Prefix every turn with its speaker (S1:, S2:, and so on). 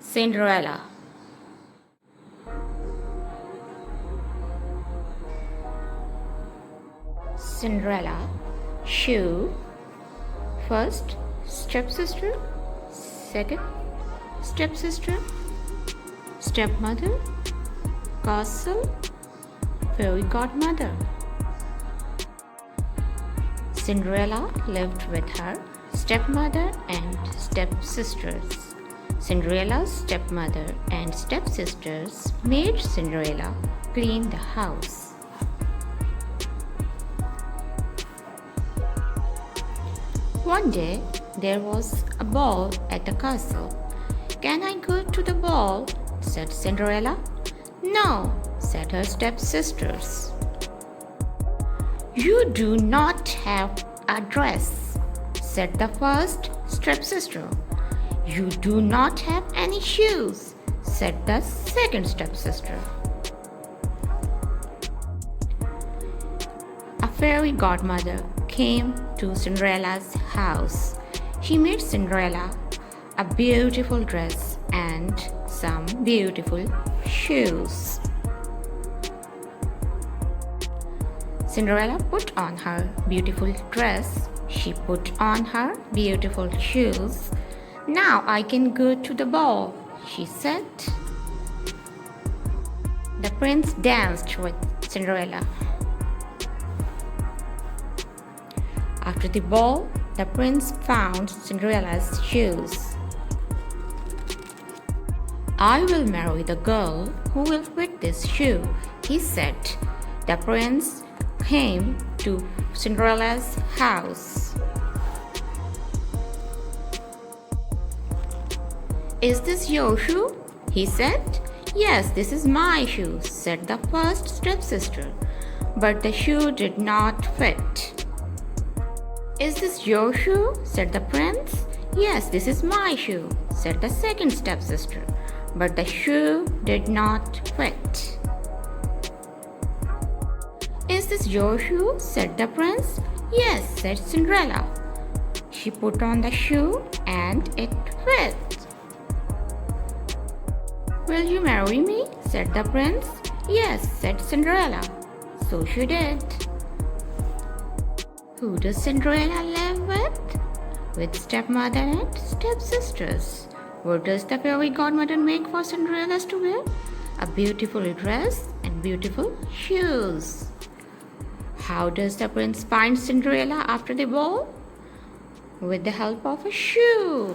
S1: Cinderella. Cinderella. Shoe. First, stepsister. Second, stepsister. Stepmother. Castle. Fairy godmother. Cinderella lived with her stepmother and stepsisters. Cinderella's stepmother and stepsisters made Cinderella clean the house. One day, there was a ball at the castle. "Can I go to the ball?" said Cinderella. "No," said her stepsisters. "You do not have a dress," said the first stepsister. "You do not have any shoes," said the second stepsister. A fairy godmother came to Cinderella's house. She made Cinderella a beautiful dress and some beautiful shoes. Cinderella put on her beautiful dress. She put on her beautiful shoes. "Now I can go to the ball," she said. The prince danced with Cinderella. After the ball, the prince found Cinderella's shoes. "I will marry the girl who will fit this shoe," he said. The prince came to Cinderella's house. "Is this your shoe?" he said. "Yes, this is my shoe," said the first stepsister. But the shoe did not fit. "Is this your shoe?" said the prince. "Yes, this is my shoe," said the second stepsister. But the shoe did not fit. "Is this your shoe?" said the prince. "Yes," said Cinderella. She put on the shoe and it fit. "Will you marry me?" said the prince. "Yes," said Cinderella. So she did. Who does Cinderella live with? With stepmother and stepsisters. What does the fairy godmother make for Cinderella to wear? A beautiful dress and beautiful shoes. How does the prince find Cinderella after the ball? With the help of a shoe.